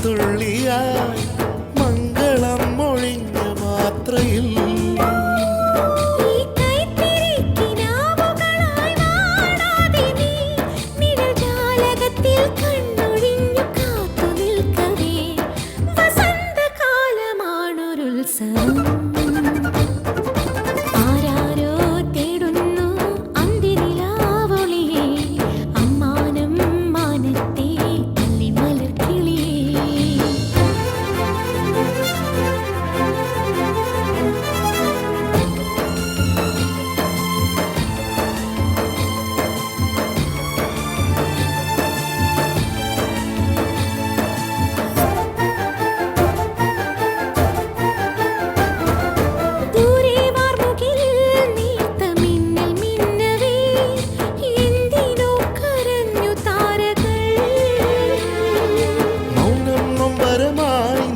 തുള്ളിയായി മംഗളം മൊഴിഞ്ഞ മാത്രയിൽ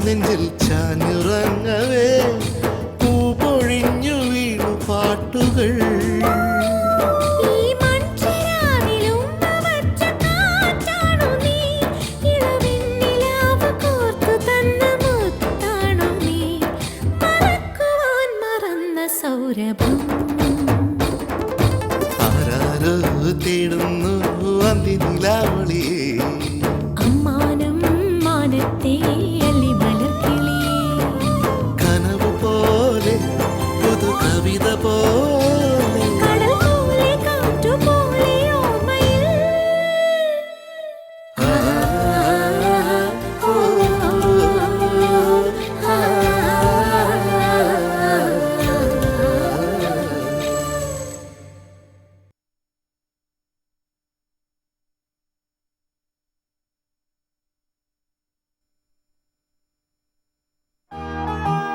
നെഞ്ചിൽ ചാഞ്ഞുറങ്ങവേ പൂപൊഴിഞ്ഞു വീണു പാട്ടുകൾ ആരാരോ തേടുന്നു അന്തിനിലാവളിയേ അമ്മാനം മാനത്തെ കവിത പോലെ കടൽ പോലെ കാറ്റു പോലെ ഓർമ്മയിൽ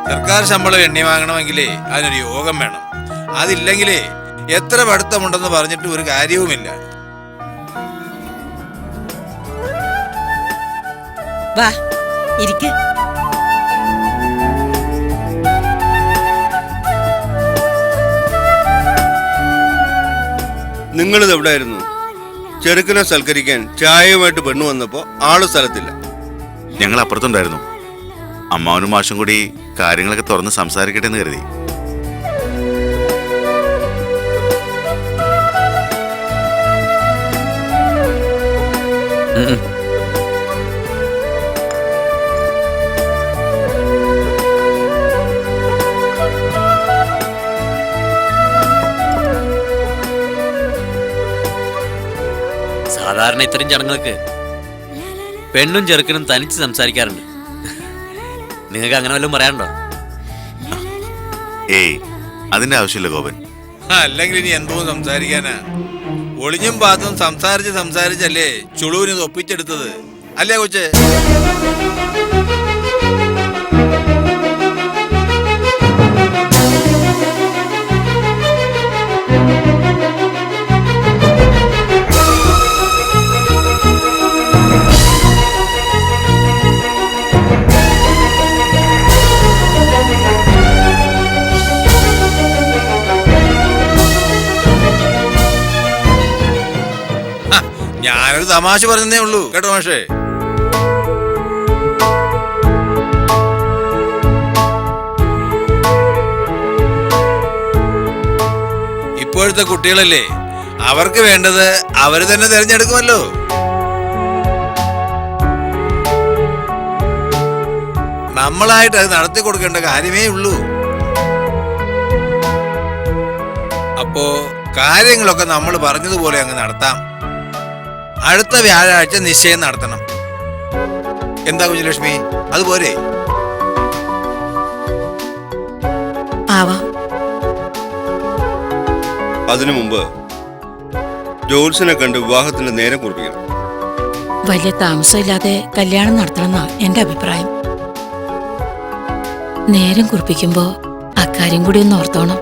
സർക്കാർ ശമ്പളം എണ്ണി വാങ്ങണമെങ്കിലേ അതിനൊരു യോഗം വേണം. അതില്ലെങ്കിലേ എത്ര പഠിത്തമുണ്ടെന്ന് പറഞ്ഞിട്ട് ഒരു കാര്യവുമില്ല. വാ ഇരിക്ക്. നിങ്ങളിത് എവിടെയായിരുന്നു? ചെറുക്കനെ സൽക്കരിക്കാൻ ചായയുമായിട്ട് പെണ്ണു വന്നപ്പോ ആള് സ്ഥലത്തില്ല. ഞങ്ങൾ അപ്പുറത്തുണ്ടായിരുന്നു. അമ്മാവനും മാഷും കൂടി കാര്യങ്ങളൊക്കെ തുറന്ന് സംസാരിക്കട്ടെ എന്ന് കരുതി. സാധാരണ ഇത്തരം ചടങ്ങുകൾക്ക് പെണ്ണും ചെറുക്കനും തനിച്ച് സംസാരിക്കാറുണ്ട്. നിങ്ങൾക്ക് അങ്ങനെ വല്ലതും പറയാനുണ്ടോ? ഏയ്, അതിന്റെ ആവശ്യമില്ല ഗോപൻ. അല്ലെങ്കിൽ ഇനി എന്തോ സംസാരിക്കാനാ? ഒളിഞ്ഞും പാത്തും സംസാരിച്ചല്ലേ ചുളുവിന് ഒപ്പിച്ചെടുത്തത് അല്ലേ കൊച്ചേ? ഞാനൊരു തമാശ പറഞ്ഞതേ ഉള്ളൂ കേട്ടോ മാഷേ. ഇപ്പോഴത്തെ കുട്ടികളല്ലേ, അവർക്ക് വേണ്ടത് അവര് തന്നെ തിരഞ്ഞെടുക്കുമല്ലോ. നമ്മളായിട്ട് അത് നടത്തി കൊടുക്കേണ്ട കാര്യമേ ഉള്ളൂ. അപ്പോ കാര്യങ്ങളൊക്കെ നമ്മൾ പറഞ്ഞതുപോലെ അങ്ങ് നടത്താം. അടുത്ത വ്യാഴാഴ്ച നിശ്ചയം നടത്തണം. എന്താ കുഞ്ഞലക്ഷ്മി, അതുപോലെ? അതിനു മുമ്പ് ജോത്സ്യനെ കണ്ട് വിവാഹത്തിന്റെ നേരം കുറിപ്പിക്കണം. വലിയ താമസമില്ലാതെ കല്യാണം നടത്തണമെന്നാ എന്റെ അഭിപ്രായം. നേരം കുറിപ്പിക്കുമ്പോ അക്കാര്യം കൂടി ഒന്ന് ഓർത്തോണം.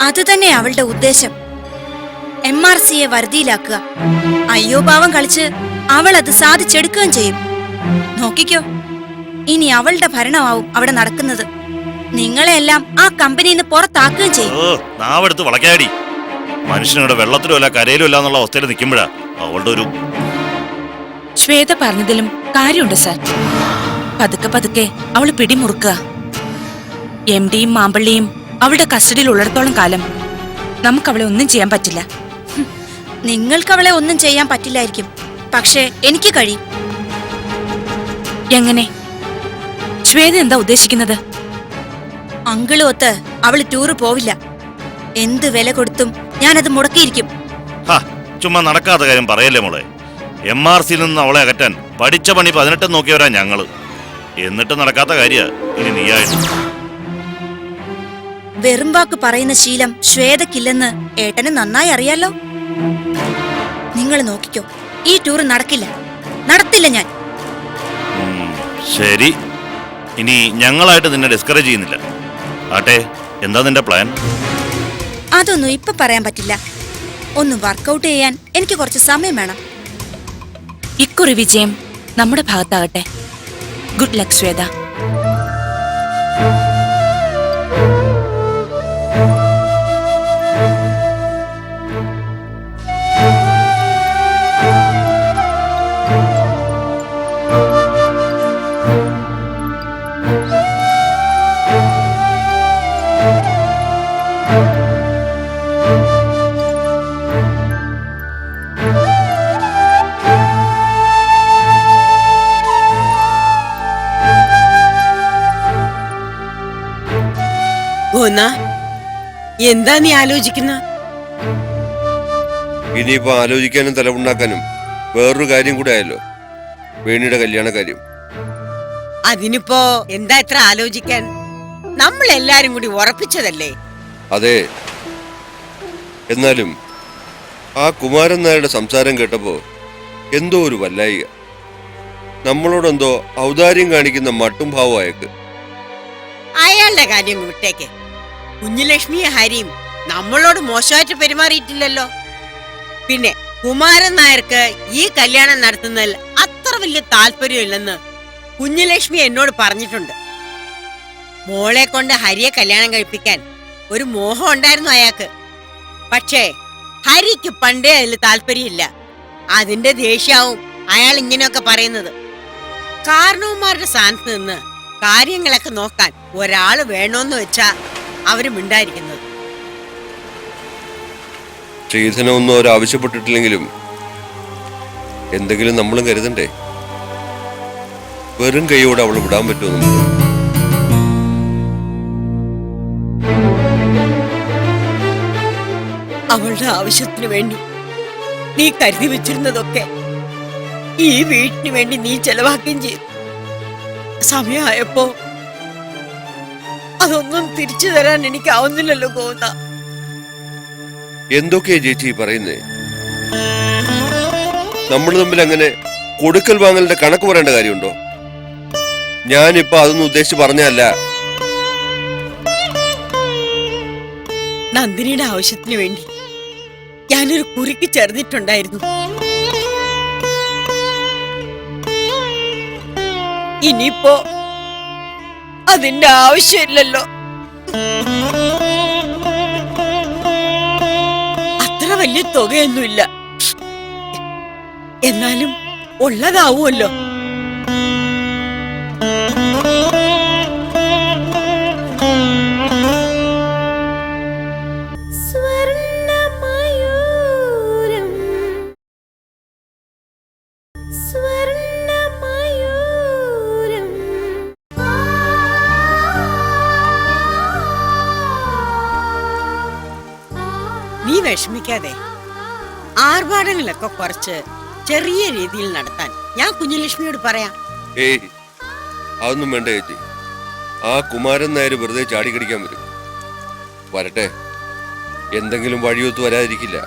അതുതന്നെ അവളുടെ ഉദ്ദേശം. MR മാനസിയെ വരുതിയിലാക്കുക. അയ്യോ പാവം കളിച്ച് അവൾ അത് സാധിച്ചെടുക്കുകയും ചെയ്യും. നോക്കിക്കോ, ഇനി അവളുടെ ഭരണമാവും അവിടെ നടക്കുന്നത്. നിങ്ങളെല്ലാം ആ കമ്പനിയിൽ നിന്ന് പുറത്താക്കുകയും ചെയ്യും. നാവെടുത്ത് വളക്കാടി. മനുഷ്യനോട് വെള്ളത്തിലും അല്ല കരയിലും ഇല്ല എന്നുള്ള അവസ്ഥയിൽ നിൽക്കുമ്പോഴാ അവളുടെ ഒരു... ശ്വേത പറഞ്ഞതിലും കാര്യമുണ്ട് സാർ. പതുക്കെ പതുക്കെ അവള് പിടിമുറുക്കുക. എം ഡിയും മാമ്പള്ളിയും അവളുടെ കസ്റ്റഡിയിൽ ഉള്ളിടത്തോളം കാലം നമുക്ക് അവളെ ഒന്നും ചെയ്യാൻ പറ്റില്ല. നിങ്ങൾക്ക് അവളെ ഒന്നും ചെയ്യാൻ പറ്റില്ലായിരിക്കും, പക്ഷേ എനിക്ക് കഴിയും. എങ്ങനെ? ശ്വേത എന്താ ഉദ്ദേശിക്കുന്നത്? അങ്കിള് ഒത്ത് അവള് ടൂറ് പോവില്ല. എന്ത് വില കൊടുത്തും ഞാനത് മുടക്കിയിരിക്കും. ചുമ്മാ നടക്കാത്ത കാര്യം പറയല്ലേ മോളെ. MRCയിൽ നിന്ന് അവളെ അകറ്റാൻ പഠിച്ച പണി 18 നോക്കിയവരാ ഞങ്ങള്. എന്നിട്ട് നടക്കാത്ത കാര്യ ഇനി നീയായിട്ട്. വെറും വാക്ക് പറയുന്ന ശീലം ശ്വേതക്കില്ലെന്ന് ഏട്ടന് നന്നായി അറിയാലോ. നിങ്ങൾ നോക്കിക്കോ, ഈ ടൂർ നടക്കില്ല, നടത്തില്ല ഞാൻ. ശരി, ഇനി ഞങ്ങളായിട്ട് നിന്നെ ഡിസ്കറേജ് ചെയ്യുന്നില്ല. ആട്ടെ, എന്താ നിന്റെ പ്ലാൻ? അതൊന്നും ഇപ്പൊ പറയാൻ പറ്റില്ല. ഒന്ന് വർക്കൗട്ട് ചെയ്യാൻ എനിക്ക് കുറച്ച് സമയം വേണം. ഇക്കുറി വിജയം നമ്മുടെ ഭാഗത്താകട്ടെ. Good luck Shweta. എന്താ നീ ആലോചിക്കുന്ന? ഇനിയിപ്പോ ആലോചിക്കാനും തലമുണ്ടാക്കാനും വേറൊരു കാര്യം കൂടെ ആയല്ലോ, വേണിയുടെ കല്യാണ കാര്യം. അതിനിപ്പോ എന്താ ഇത്ര ആലോചിക്കാൻ? നമ്മൾ എല്ലാരും കൂടി ഉറപ്പിച്ചതല്ലേ? അതെ, എന്നാലും ആ കുമാരൻ നായരുടെ സംസാരം കേട്ടപ്പോ എന്തോ ഒരു വല്ലായിക. നമ്മളോടെന്തോ ഔദാര്യം കാണിക്കുന്ന മട്ടും ഭാവം അയക്ക്. അയാളുടെ കാര്യം വിട്ടേക്ക്. കുഞ്ഞുലക്ഷ്മിയും ഹരിയും നമ്മളോട് മോശമായിട്ട് പെരുമാറിയിട്ടില്ലല്ലോ. പിന്നെ കുമാരൻ നായർക്ക് ഈ കല്യാണം നടത്തുന്നതിൽ അത്ര വലിയ താല്പര്യമില്ലെന്ന് കുഞ്ഞുലക്ഷ്മി എന്നോട് പറഞ്ഞിട്ടുണ്ട്. മോളെ കൊണ്ട് ഹരിയെ കല്യാണം കഴിപ്പിക്കാൻ ഒരു മോഹം ഉണ്ടായിരുന്നു അയാൾക്ക്. പക്ഷേ ഹരിക്ക് പണ്ടേ അതിൽ താല്പര്യമില്ല. അതിന്റെ ദേഷ്യാവും അയാൾ ഇങ്ങനെയൊക്കെ പറയുന്നത്. കാരണവന്മാരുടെ സ്ഥാനത്ത് നിന്ന് കാര്യങ്ങളൊക്കെ നോക്കാൻ ഒരാള് വേണോന്ന് വെച്ചാ അവര് മിണ്ടായിരിക്കുന്നത്. ശ്രീധനൊന്നും അവരാവശ്യപ്പെട്ടിട്ടില്ലെങ്കിലും എന്തെങ്കിലും നമ്മളും കരുതണ്ടേ? വെറും കൈയോടെ അവള് വിടാൻ പറ്റുമോ നമുക്ക്? അവളുടെ ആവശ്യത്തിന് വേണ്ടി നീ കരുതി വെച്ചിരുന്നതൊക്കെ ഈ വീട്ടിന് വേണ്ടി നീ ചെലവാക്കുകയും ചെയ്തു. സമയമായപ്പോ അതൊന്നും തിരിച്ചു തരാൻ എനിക്കാവുന്നില്ലല്ലോ ഗോവിന്ദ. എന്തൊക്കെയാ ചേച്ചി പറയുന്നേ? നമ്മൾ തമ്മിൽ അങ്ങനെ കൊടുക്കൽ വാങ്ങലിന്റെ കണക്ക് പറയേണ്ട കാര്യമുണ്ടോ? ഞാനിപ്പോ അതൊന്നും ഉദ്ദേശിച്ച് പറഞ്ഞല്ല. നന്ദിനിയുടെ ആവശ്യത്തിന് വേണ്ടി ഞാനൊരു കുറിക്ക് ചേർന്നിട്ടുണ്ടായിരുന്നു. ഇനിയിപ്പോ അതിന്റെ ആവശ്യമില്ലല്ലോ. അത്ര വലിയ തുകയൊന്നുമില്ല, എന്നാലും ഉള്ളതാവുമല്ലോ. നീ വിഷമിക്കാതെ ആർഭാടങ്ങളൊക്കെ കുറച്ച് ചെറിയ രീതിയിൽ നടത്താൻ ഞാൻ കുഞ്ഞുലക്ഷ്മിയോട് പറയാം. ഏയ്, അതൊന്നും വേണ്ട ചേച്ചി. ആ കുമാരൻ നായർ വെറുതെ ചാടിക്കടിക്കാൻ വരും. വരട്ടെ, എന്തെങ്കിലും വഴിയൊത്തു വരാതിരിക്കില്ല.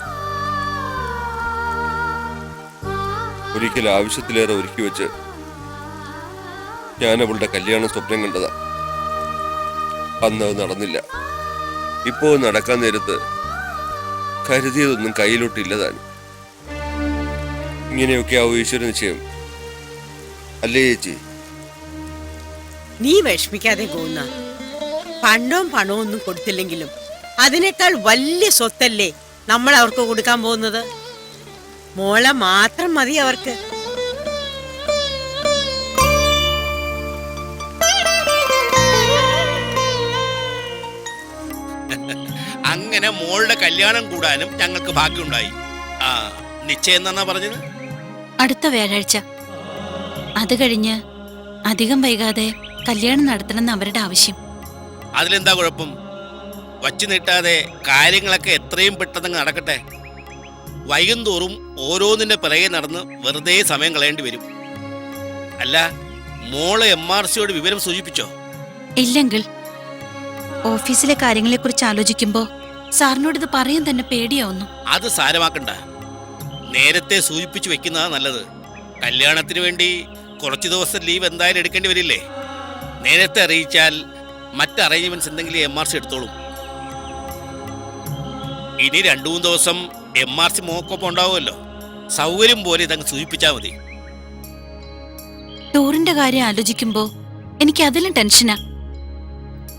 ഒരിക്കൽ ആവശ്യത്തിലേറെ ഒരുക്കി വെച്ച് ഞാൻ അവളുടെ കല്യാണം സ്വപ്നം കണ്ടതാ. അന്ന് അത് നടന്നില്ല. ഇപ്പോ നടക്കാൻ നേരത്ത് കരുതിയതൊന്നും കയ്യിലോട്ടില്ല താനും. ഇങ്ങനെയൊക്കെ ആവും ഈശ്വര നിശ്ചയം അല്ലേ ചേച്ചി? നീ വിഷമിക്കാതെ പോകുന്ന പണ്ടവും പണവും ഒന്നും കൊടുത്തില്ലെങ്കിലും അതിനേക്കാൾ വലിയ സ്വത്തല്ലേ നമ്മൾ അവർക്ക് കൊടുക്കാൻ പോകുന്നത്. മോളെ മാത്രം മതി അവർക്ക്. അങ്ങനെ മോളുടെ കല്യാണം കൂടാനും ഞങ്ങൾക്ക് ഭാഗ്യമുണ്ടായി. ആ നിശ്ചയം എന്നാ പറഞ്ഞത്? അടുത്ത വ്യാഴാഴ്ച. അത് കഴിഞ്ഞ് അധികം വൈകാതെ കല്യാണം നടത്തണമെന്ന് അവരുടെ ആവശ്യം. അതിലെന്താ കുഴപ്പം? വച്ചു നീട്ടാതെ കാര്യങ്ങളൊക്കെ എത്രയും പെട്ടെന്ന് നടക്കട്ടെ. വൈകുന്തോറും ഓരോന്നിന്റെ പിറകെ നടന്ന് വെറുതെ സമയം കളയേണ്ടി വരും. അല്ല, മോള് MRCയോട് വിവരം സൂചിപ്പിച്ചോ? ഇല്ലെങ്കിൽ ഓഫീസിലെ കാര്യങ്ങളെക്കുറിച്ച് ആലോചിക്കുമ്പോ സാറിനോട് ഇത് പറയാൻ തന്നെ പേടിയാവുന്നു. അത് സാരമാക്കണ്ട, നേരത്തെ സൂചിപ്പിച്ചു വെക്കുന്നതാ നല്ലത്. കല്യാണത്തിന് വേണ്ടി കുറച്ച് ദിവസം ലീവ് എന്തായാലും എടുക്കേണ്ടി വരില്ലേ? നേരത്തെ അറിയിച്ചാൽ മറ്റ് അറേഞ്ച്മെന്റ്സ് എന്തെങ്കിലും MRC എടുത്തോളും. ഇനി 2-3 ദിവസം MRC മോക്കൊപ്പം ഉണ്ടാവുമല്ലോ. സൗകര്യം പോലെ ഇതങ്ങ് സൂചിപ്പിച്ചാൽ മതി. ടൂറിന്റെ കാര്യം ആലോചിക്കുമ്പോ എനിക്ക് അതിലും ടെൻഷനാ.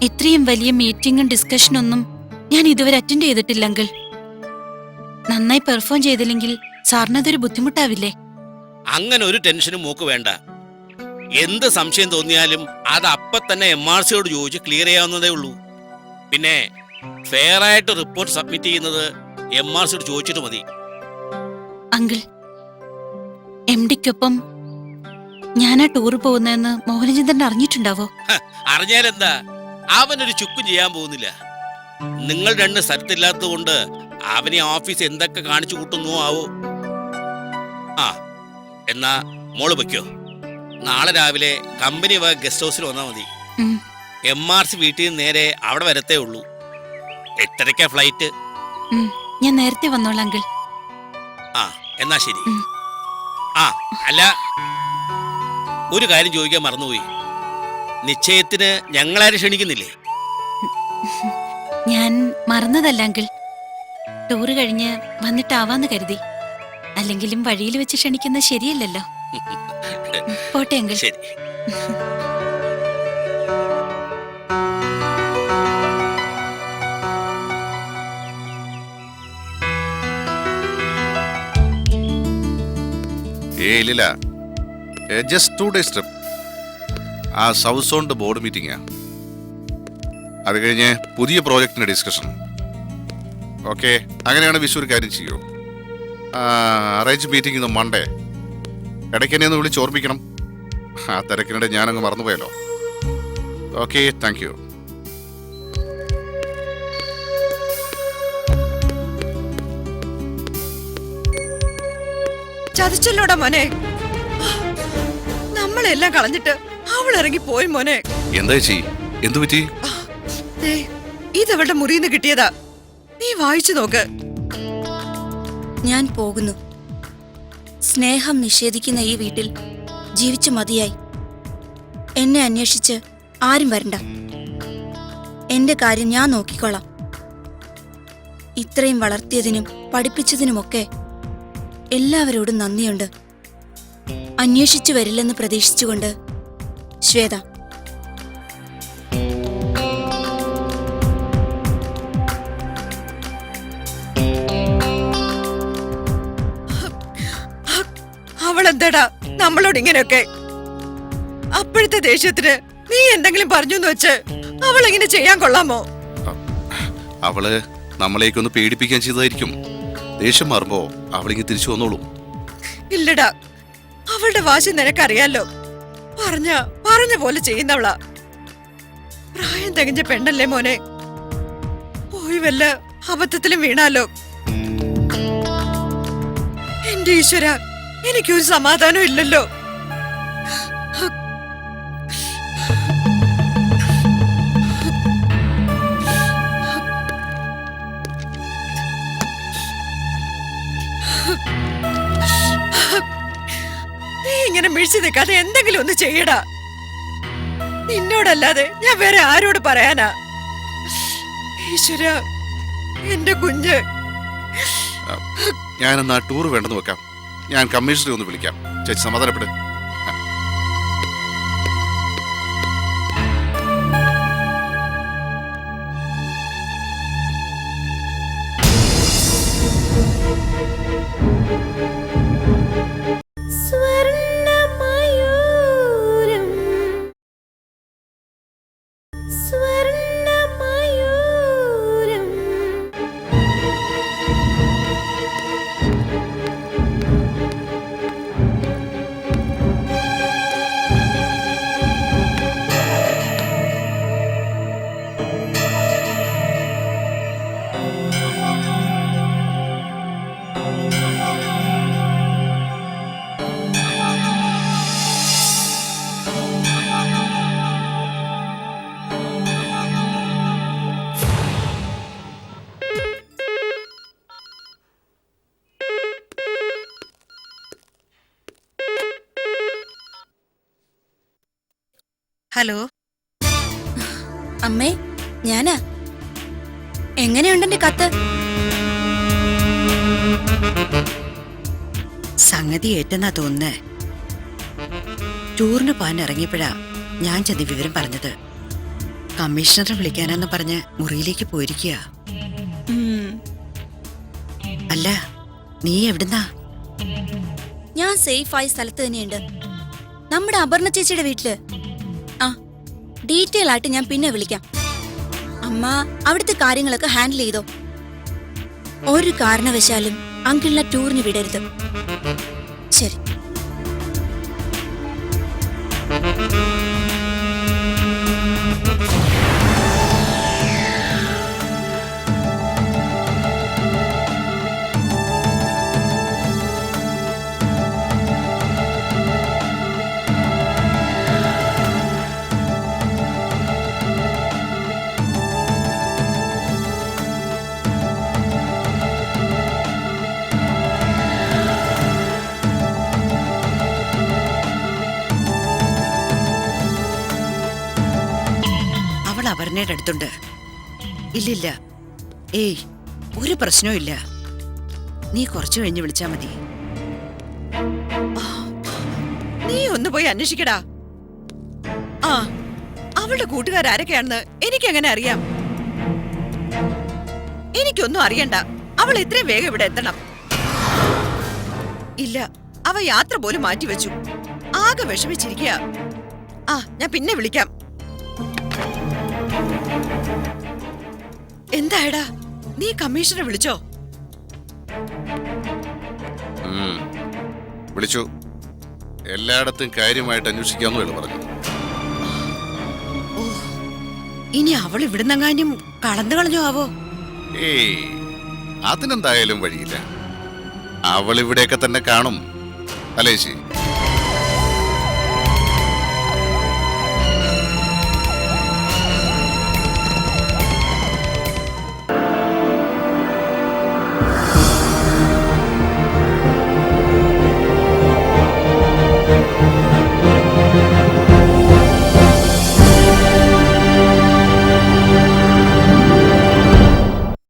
ഇത്രയും വലിയ മീറ്റിംഗും ഡിസ്കഷനൊന്നും ഞാൻ ഇതുവരെ അറ്റൻഡ് ചെയ്തിട്ടില്ലെങ്കിൽ, നന്നായി പെർഫോം ചെയ്തില്ലെങ്കിൽ സാറിനതൊരു ബുദ്ധിമുട്ടാവില്ലേ? അങ്ങനെ ഒരു ടെൻഷനും മോക്ക് വേണ്ട. എന്ത് സംശയം തോന്നിയാലും അത് അപ്പൊ തന്നെ MRCയോട് ചോദിച്ച് ക്ലിയർ ചെയ്യാവുന്നതേ ഉള്ളൂ. പിന്നെ ഫെയർ ആയിട്ട് റിപ്പോർട്ട് സബ്മിറ്റ് ചെയ്യുന്നത് MRCയോട് ചോദിച്ചിട്ട് മതി. അങ്കിൾ, MDക്കൊപ്പം ഞാനാ ടൂർ പോകുന്നതെന്ന് മോഹനചന്ദ്രൻ അറിഞ്ഞിട്ടുണ്ടാവോ? അറിഞ്ഞാലെന്താ, അവനൊരു ചുക്കും ചെയ്യാൻ പോകുന്നില്ല. നിങ്ങൾ 2 സ്ഥലത്തില്ലാത്തത് കൊണ്ട് അവനെ ഓഫീസ് എന്തൊക്കെ കാണിച്ചു കൂട്ടുന്നു ആവോ. ആ എന്നാ മോള് വയ്ക്കോ. നാളെ രാവിലെ കമ്പനി ഗസ്റ്റ് ഹൗസിൽ വന്നാൽ മതി. MRC വീട്ടിൽ നിന്ന് നേരെ അവിടെ വരത്തേ ഉള്ളൂ. 8:30 ഫ്ലൈറ്റ്. ഞാൻ നേരത്തെ വന്നോളാം അങ്കിൾ. ആ എന്നാ ശരി. ആ അല്ല, ഒരു കാര്യം ചോദിക്കാൻ മറന്നുപോയി. നിശ്ചയത്തിന് ഞങ്ങളാരും ക്ഷണിക്കുന്നില്ലേ? ഞാൻ മറന്നതല്ല അങ്കിൾ. ടൂറ് കഴിഞ്ഞ് വന്നിട്ടാവാന്ന് കരുതി. അല്ലെങ്കിലും വഴിയിൽ വെച്ച് ക്ഷണിക്കുന്നത് ശരിയല്ലല്ലോ. പോട്ടെ അങ്കിൾ. ശരി. ഇല്ല, ജസ്റ്റ് 2 days ട്രിപ്പ്. ആ സൗത്ത് സോണിന്റെ ബോർഡ് മീറ്റിംഗാ. അത് കഴിഞ്ഞ് പുതിയ പ്രോജക്റ്റിന്റെ ഡിസ്കഷൻ. ഓക്കെ, അങ്ങനെയാണ് വിഷു ഒരു കാര്യം ചെയ്യൂ. അറേഞ്ച് മീറ്റിംഗ് ഇന്ന് മൺഡേ. ഇടയ്ക്ക് എന്നെ ഒന്ന് വിളിച്ച് ഓർമ്മിക്കണം. ആ തിരക്കിനിടെ ഞാനങ്ങ് മറന്നുപോയല്ലോ. Okay, thank you. ചതിച്ചല്ലോടാ മോനെ. നമ്മളെല്ലാം കളഞ്ഞിട്ട് അവൾ ഇറങ്ങി പോയി മോനെ. എന്താ ചേച്ചി, എന്തു പറ്റി? ഇതവളുടെ മുറിയിൽ നിന്ന് കിട്ടിയതാ. നീ വായിച്ചു നോക്ക്. ഞാൻ പോകുന്നു. സ്നേഹം നിഷേധിക്കുന്ന ഈ വീട്ടിൽ ജീവിച്ചു മതിയായി. എന്നെ അന്വേഷിച്ച് ആരും വരണ്ട. എന്റെ കാര്യം ഞാൻ നോക്കിക്കോളാം. ഇത്രയും വളർത്തിയതിനും പഠിപ്പിച്ചതിനുമൊക്കെ എല്ലാവരോടും നന്ദിയുണ്ട്. അന്വേഷിച്ചു വരില്ലെന്ന് പ്രതീക്ഷിച്ചുകൊണ്ട്, ശ്വേത. അവളെന്താടാ നമ്മളോട് ഇങ്ങനെയൊക്കെ? അപ്പോഴത്തെ ദേഷ്യത്തിന് നീ എന്തെങ്കിലും പറഞ്ഞു വെച്ച് അവൾ ഇങ്ങനെ ചെയ്യാൻ കൊള്ളാമോ? അവള് നമ്മളേക്കൊന്ന് പേടിപ്പിക്കാൻ ചെയ്തതായിരിക്കും. ദേഷ്യം മാറുമ്പോ അവളിങ്ങ് തിരിച്ചു വന്നോളൂ. ഇല്ലടാ, അവളുടെ വാശി നിനക്കറിയാലോ. പറഞ്ഞ പോലെ ചെയ്യുന്നവളാ. പ്രായം തികഞ്ഞ പെണ്ണല്ലേ മോനെ. പോയി വല്ല അബദ്ധത്തിലും വീണാലോ. എന്റെ ഈശ്വര, എനിക്കൊരു സമാധാനം ഇല്ലല്ലോ. നീ ഇങ്ങനെ മിഴിച്ചു നിൽക്കാതെ എന്തെങ്കിലും ഒന്ന് ചെയ്യടാ. നിന്നോടല്ലാതെ ഞാൻ വേറെ ആരോട് പറയാനാ? ഈശ്വര, എന്റെ കുഞ്ഞ് ഞാനെന്നാ ടൂർ വേണ്ടെന്ന് വെക്കാം. ഞാൻ കമ്മീഷണറെ ഒന്ന് വിളിക്കാം. ചേച്ചി സമാധാനപ്പെട്. ഹലോ അമ്മേ, ഞാനാ. എങ്ങനെയുണ്ടെന്റെ കത്ത്? സംഗതി ഏറ്റെന്നാ തോന്നുന്നേ. ടൂറിന് പോകാൻ ഇറങ്ങിയപ്പോഴാ ഞാൻ ചെന്ന് വിവരം പറഞ്ഞത്. കമ്മീഷണറെ വിളിക്കാനെന്ന് പറഞ്ഞ് മുറിയിലേക്ക് പോയിരിക്കുക. അല്ല, നീ എവിടുന്നാ? ഞാൻ സേഫായ സ്ഥലത്ത് തന്നെയുണ്ട്, നമ്മുടെ അപർണ ചേച്ചിയുടെ വീട്ടില്. ആ, ഡീറ്റെയിൽ ആയിട്ട് ഞാൻ പിന്നെ വിളിക്കാം. അമ്മ അവിടുത്തെ കാര്യങ്ങളൊക്കെ ഹാൻഡിൽ ചെയ്തോ. ഒരു കാരണവശാലും അങ്കിളിനെ ടൂറിന് വിടരുത്. ശരി. അപർണയുടെ അടുത്തുണ്ട്. ഇല്ലില്ല, ഏയ്, ഒരു പ്രശ്നവും ഇല്ല. നീ കുറച്ചു കഴിഞ്ഞ് വിളിച്ചാ മതി. നീ ഒന്ന് പോയി അന്വേഷിക്കടാ. ആ, അവളുടെ കൂട്ടുകാരൊക്കെയാണെന്ന് എനിക്കെങ്ങനെ അറിയാം? എനിക്കൊന്നും അറിയണ്ട. അവൾ എത്രയും വേഗം ഇവിടെ എത്തണം. ഇല്ല, അവ യാത്ര പോലും മാറ്റിവെച്ചു. ആകെ വിഷമിച്ചിരിക്കുക. ആ, ഞാൻ പിന്നെ വിളിക്കാം. എന്തായടാ, നീ കമ്മീഷണറെ വിളിച്ചോ? വിളിച്ചു. എല്ലായിടത്തും കാര്യമായിട്ട് അന്വേഷിക്കാമെന്ന് പറഞ്ഞു. ഓ, ഇനി അവൾ ഇവിടുന്നെങ്ങാനും കളഞ്ഞു കളഞ്ഞോ ആവോ? ഏയ്, അതിനെന്തായാലും വഴിയില്ല. അവൾ ഇവിടെയൊക്കെ തന്നെ കാണും. അല്ലേ ചേച്ചി?